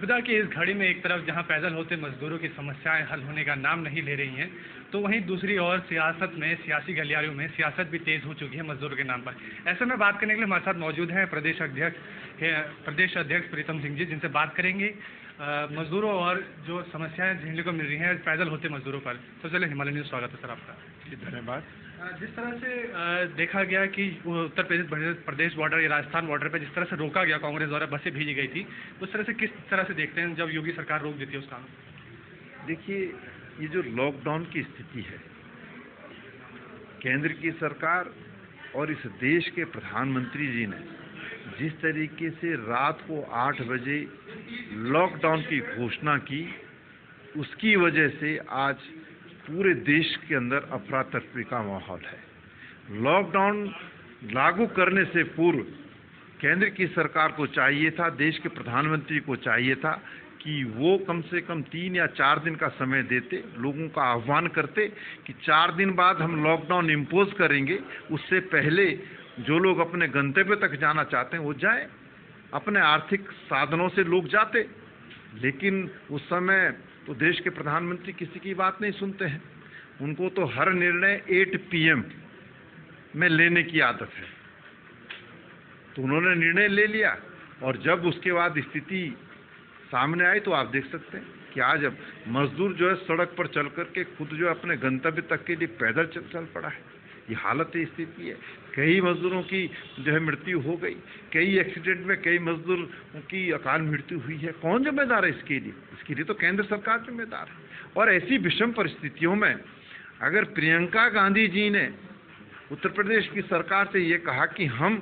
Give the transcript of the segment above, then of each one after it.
विपदा की इस घड़ी में एक तरफ जहां पैदल होते मजदूरों की समस्याएं हल होने का नाम नहीं ले रही हैं, तो वहीं दूसरी ओर सियासत में, सियासी गलियारों में सियासत भी तेज हो चुकी है मजदूरों के नाम पर। ऐसे में बात करने के लिए हमारे साथ मौजूद हैं प्रदेश अध्यक्ष प्रीतम सिंह जी, जिनसे बात करेंगे मजदूरों और जो समस्याएं झेलने को मिल रही हैं पैदल होते मजदूरों पर। तो चलिए, हिमालय न्यूज़ स्वागत है सर आपका। जी धन्यवाद। जिस तरह से देखा गया कि उत्तर प्रदेश बॉर्डर या राजस्थान बॉर्डर पर जिस तरह से रोका गया, कांग्रेस द्वारा बसें भेजी गई थी, उस तरह से किस तरह से देखते हैं जब योगी सरकार रोक देती है उस काम? देखिए, ये जो लॉकडाउन की स्थिति है, केंद्र की सरकार और इस देश के प्रधानमंत्री जी ने जिस तरीके से रात को 8 बजे लॉकडाउन की घोषणा की, उसकी वजह से आज पूरे देश के अंदर अफरा तफरी का माहौल है। लॉकडाउन लागू करने से पूर्व केंद्र की सरकार को चाहिए था, देश के प्रधानमंत्री को चाहिए था कि वो कम से कम 3 या 4 दिन का समय देते, लोगों का आह्वान करते कि 4 दिन बाद हम लॉकडाउन इम्पोज करेंगे। उससे पहले जो लोग अपने गंतव्य तक जाना चाहते हैं वो जाएं, अपने आर्थिक साधनों से लोग जाते। लेकिन उस समय तो देश के प्रधानमंत्री किसी की बात नहीं सुनते हैं। उनको तो हर निर्णय 8 PM में लेने की आदत है। तो उन्होंने निर्णय ले लिया, और जब उसके बाद स्थिति सामने आई तो आप देख सकते हैं कि आज अब मजदूर जो है सड़क पर चल करके खुद जो है अपने गंतव्य तक के लिए पैदल चल पड़ा है। ये हालत है, स्थिति है। कई मजदूरों की जो है मृत्यु हो गई, कई एक्सीडेंट में कई मजदूरों की अकाल मृत्यु हुई है। कौन जिम्मेदार है इसके लिए? इसके लिए तो केंद्र सरकार जिम्मेदार है। और ऐसी विषम परिस्थितियों में अगर प्रियंका गांधी जी ने उत्तर प्रदेश की सरकार से ये कहा कि हम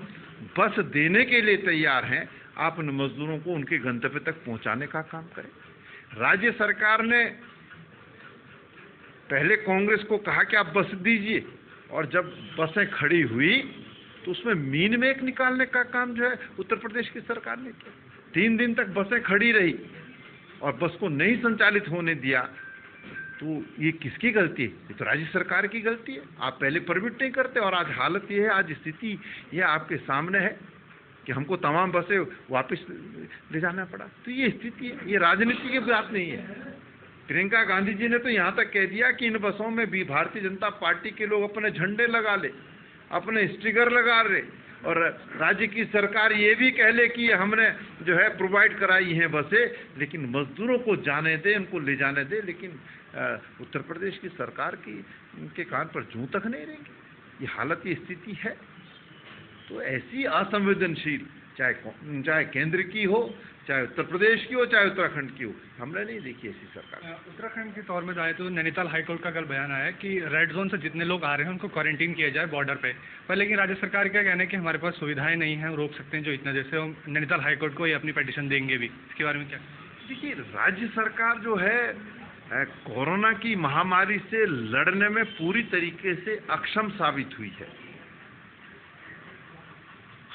बस देने के लिए तैयार हैं, आप उन मजदूरों को उनके गंतव्य तक पहुंचाने का काम करें। राज्य सरकार ने पहले कांग्रेस को कहा कि आप बस दीजिए, और जब बसें खड़ी हुई तो उसमें मीन मेक निकालने का काम जो है उत्तर प्रदेश की सरकार ने किया। 3 दिन तक बसें खड़ी रही और बस को नहीं संचालित होने दिया। तो ये किसकी गलती है? ये तो राज्य सरकार की गलती है। आप पहले परमिट नहीं करते, और आज हालत ये है, आज स्थिति ये आपके सामने है कि हमको तमाम बसें वापस ले जाना पड़ा। तो ये स्थिति है, ये राजनीति की बात नहीं है। प्रियंका गांधी जी ने तो यहाँ तक कह दिया कि इन बसों में भी भारतीय जनता पार्टी के लोग अपने झंडे लगा ले, अपने स्टिकर लगा रहे, और राज्य की सरकार ये भी कह ले कि हमने जो है प्रोवाइड कराई हैं बसें, लेकिन मजदूरों को जाने दे, उनको ले जाने दे। लेकिन उत्तर प्रदेश की सरकार की उनके कान पर जूं तक नहीं रहेगी। ये हालत, ये स्थिति है। तो ऐसी असंवेदनशील, चाहे केंद्र की हो, चाहे उत्तर प्रदेश की हो, चाहे उत्तराखंड की हो, हमने नहीं देखी ऐसी सरकार। उत्तराखंड के तौर में जाए तो नैनीताल हाईकोर्ट का कल बयान आया कि रेड जोन से जितने लोग आ रहे हैं उनको क्वारंटीन किया जाए बॉर्डर पे। पर लेकिन राज्य सरकार क्या कहना है कि हमारे पास सुविधाएं नहीं हैं, रोक सकते हैं जो इतना, जैसे हम नैनीताल हाईकोर्ट को ये अपनी पिटीशन देंगे भी। इसके बारे में क्या? देखिए, राज्य सरकार जो है कोरोना की महामारी से लड़ने में पूरी तरीके से अक्षम साबित हुई है।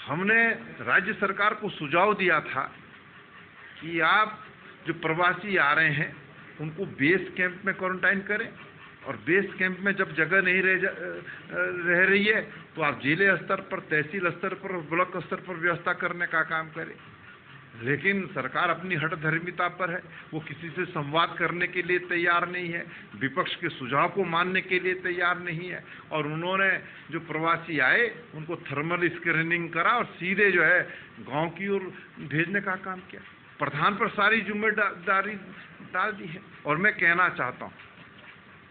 हमने राज्य सरकार को सुझाव दिया था कि आप जो प्रवासी आ रहे हैं उनको बेस कैंप में क्वारंटाइन करें, और बेस कैंप में जब जगह नहीं रह रही है तो आप जिले स्तर पर, तहसील स्तर पर, ब्लॉक स्तर पर व्यवस्था करने का काम करें। लेकिन सरकार अपनी हठधर्मिता पर है, वो किसी से संवाद करने के लिए तैयार नहीं है, विपक्ष के सुझाव को मानने के लिए तैयार नहीं है। और उन्होंने जो प्रवासी आए उनको थर्मल स्क्रीनिंग करा और सीधे जो है गांव की ओर भेजने का काम किया। प्रधान पर सारी जिम्मेदारी डाल दी है। और मैं कहना चाहता हूँ,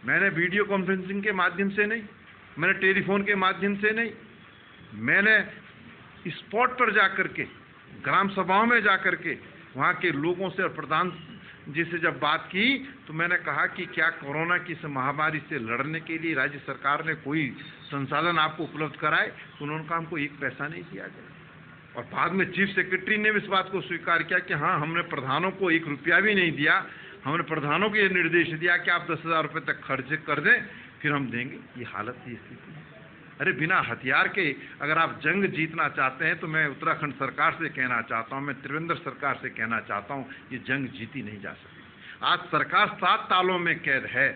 मैंने वीडियो कॉन्फ्रेंसिंग के माध्यम से नहीं, मैंने टेलीफोन के माध्यम से नहीं, मैंने स्पॉट पर जाकर के, ग्राम सभाओं में जाकर के वहाँ के लोगों से और प्रधान जी से जब बात की तो मैंने कहा कि क्या कोरोना की इस महामारी से लड़ने के लिए राज्य सरकार ने कोई संसाधन आपको उपलब्ध कराए? तो उन्होंने कहा हमको 1 पैसा नहीं दिया गया। और बाद में चीफ सेक्रेटरी ने भी इस बात को स्वीकार किया कि हाँ, हमने प्रधानों को 1 रुपया भी नहीं दिया, हमने प्रधानों को ये निर्देश दिया कि आप 10,000 रुपये तक खर्च कर दें, फिर हम देंगे। ये हालत, ये स्थिति है। अरे बिना हथियार के अगर आप जंग जीतना चाहते हैं तो मैं उत्तराखंड सरकार से कहना चाहता हूं, मैं त्रिवेंद्र सरकार से कहना चाहता हूं, ये जंग जीती नहीं जा सकती। आज सरकार 7 तालों में कैद है,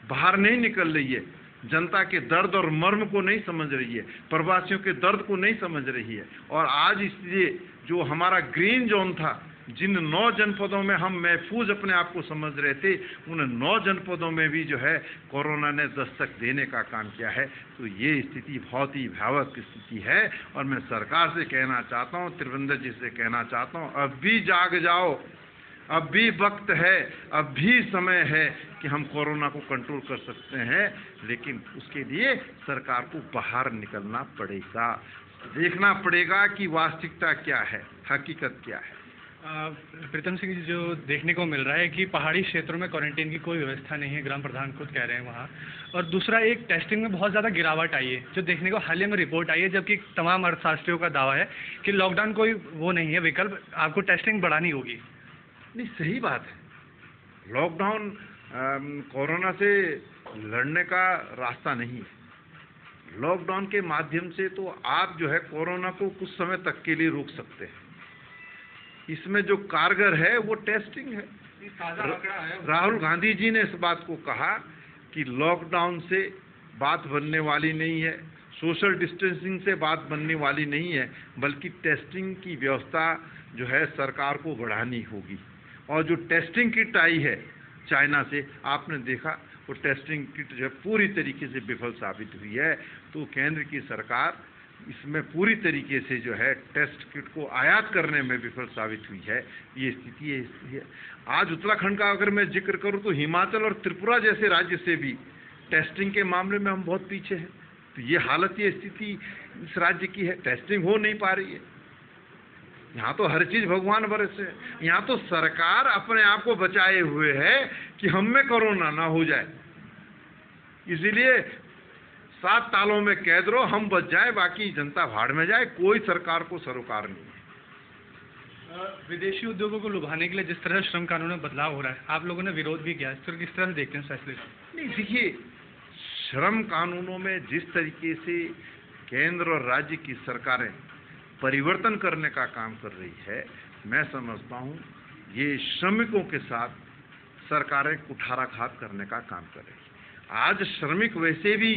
बाहर नहीं निकल रही है, जनता के दर्द और मर्म को नहीं समझ रही है, प्रवासियों के दर्द को नहीं समझ रही है। और आज इसलिए जो हमारा ग्रीन जोन था, जिन 9 जनपदों में हम महफूज अपने आप को समझ रहे थे, उन 9 जनपदों में भी जो है कोरोना ने दस्तक देने का काम किया है। तो ये स्थिति बहुत ही भयावह स्थिति है और मैं सरकार से कहना चाहता हूँ, त्रिवेंद्र जी से कहना चाहता हूँ, अब भी जाग जाओ, अब भी वक्त है, अब भी समय है कि हम कोरोना को कंट्रोल कर सकते हैं, लेकिन उसके लिए सरकार को बाहर निकलना पड़ेगा, देखना पड़ेगा कि वास्तविकता क्या है, हकीकत क्या है। प्रीतम सिंह जी, जो देखने को मिल रहा है कि पहाड़ी क्षेत्रों में क्वारंटीन की कोई व्यवस्था नहीं है, ग्राम प्रधान खुद कह रहे हैं वहाँ, और दूसरा एक टेस्टिंग में बहुत ज़्यादा गिरावट आई है, जो देखने को हाल ही में रिपोर्ट आई है, जबकि तमाम अर्थशास्त्रियों का दावा है कि लॉकडाउन कोई वो नहीं है विकल्प, आपको टेस्टिंग बढ़ानी होगी। नहीं, सही बात है, लॉकडाउन कोरोना से लड़ने का रास्ता नहीं है। लॉकडाउन के माध्यम से तो आप जो है कोरोना को कुछ समय तक के लिए रोक सकते हैं। इसमें जो कारगर है वो टेस्टिंग है। राहुल गांधी जी ने इस बात को कहा कि लॉकडाउन से बात बनने वाली नहीं है, सोशल डिस्टेंसिंग से बात बनने वाली नहीं है, बल्कि टेस्टिंग की व्यवस्था जो है सरकार को बढ़ानी होगी। और जो टेस्टिंग किट आई है चाइना से, आपने देखा वो टेस्टिंग किट जो है पूरी तरीके से विफल साबित हुई है। तो केंद्र की सरकार इसमें पूरी तरीके से जो है टेस्ट किट को आयात करने में विफल साबित हुई है। ये स्थिति है। आज उत्तराखंड का अगर मैं जिक्र करूं तो हिमाचल और त्रिपुरा जैसे राज्य से भी टेस्टिंग के मामले में हम बहुत पीछे हैं। तो ये हालत, ये स्थिति इस राज्य की है, टेस्टिंग हो नहीं पा रही है। यहाँ तो हर चीज भगवान भरोसे है। यहाँ तो सरकार अपने आप को बचाए हुए है कि हम में कोरोना ना हो जाए, इसीलिए 7 तालों में कैद रहो, हम बच जाए, बाकी जनता भाड़ में जाए, कोई सरकार को सरोकार नहीं है। विदेशी उद्योगों को लुभाने के लिए जिस तरह श्रम कानून में बदलाव हो रहा है, आप लोगों ने विरोध भी किया, इस तरह किस तरह से देखते हैं फैसले? नहीं, देखिए, श्रम कानूनों में जिस तरीके से केंद्र और राज्य की सरकारें परिवर्तन करने का काम कर रही है, मैं समझता हूँ ये श्रमिकों के साथ सरकारें कुठाराघात करने का काम कर रही है। आज श्रमिक वैसे भी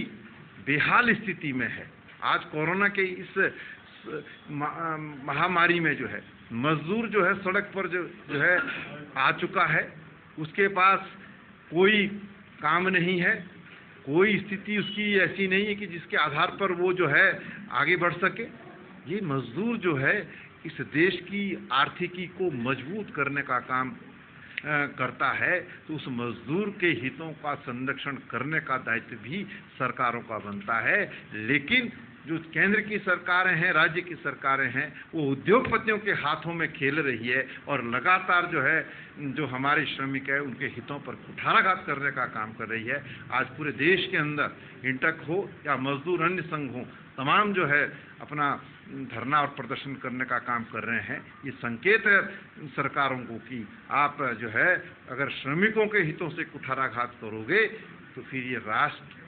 बेहाल स्थिति में है। आज कोरोना के इस महामारी में जो है मजदूर जो है सड़क पर जो है आ चुका है, उसके पास कोई काम नहीं है, कोई स्थिति उसकी ऐसी नहीं है कि जिसके आधार पर वो जो है आगे बढ़ सके। ये मजदूर जो है इस देश की आर्थिकी को मजबूत करने का काम करता है, तो उस मजदूर के हितों का संरक्षण करने का दायित्व भी सरकारों का बनता है। लेकिन जो केंद्र की सरकारें हैं, राज्य की सरकारें हैं, वो उद्योगपतियों के हाथों में खेल रही है और लगातार जो है जो हमारे श्रमिक है उनके हितों पर कुठाराघात करने का काम कर रही है। आज पूरे देश के अंदर इंटक हो या मजदूर अन्य संघ हो, तमाम जो है अपना धरना और प्रदर्शन करने का काम कर रहे हैं। ये संकेत है सरकारों को कि आप जो है अगर श्रमिकों के हितों से कुठाराघात करोगे तो फिर ये राष्ट्र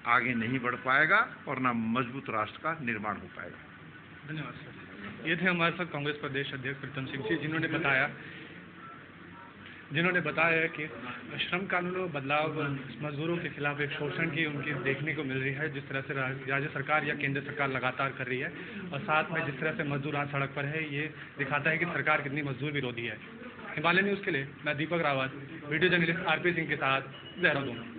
आगे नहीं बढ़ पाएगा और ना मजबूत राष्ट्र का निर्माण हो पाएगा। धन्यवाद सर। ये थे हमारे साथ कांग्रेस प्रदेश अध्यक्ष प्रीतम सिंह जी, जिन्होंने बताया कि श्रम कानूनों में बदलाव मजदूरों के खिलाफ एक शोषण की उनकी देखने को मिल रही है, जिस तरह से राज्य सरकार या केंद्र सरकार लगातार कर रही है, और साथ में जिस तरह से मजदूर आज सड़क पर है, ये दिखाता है कि सरकार कितनी मजदूर विरोधी है। हिमालय न्यूज़ के लिए मैं Deepak Rawat, video journalist RP Singh के साथ, देहरादून।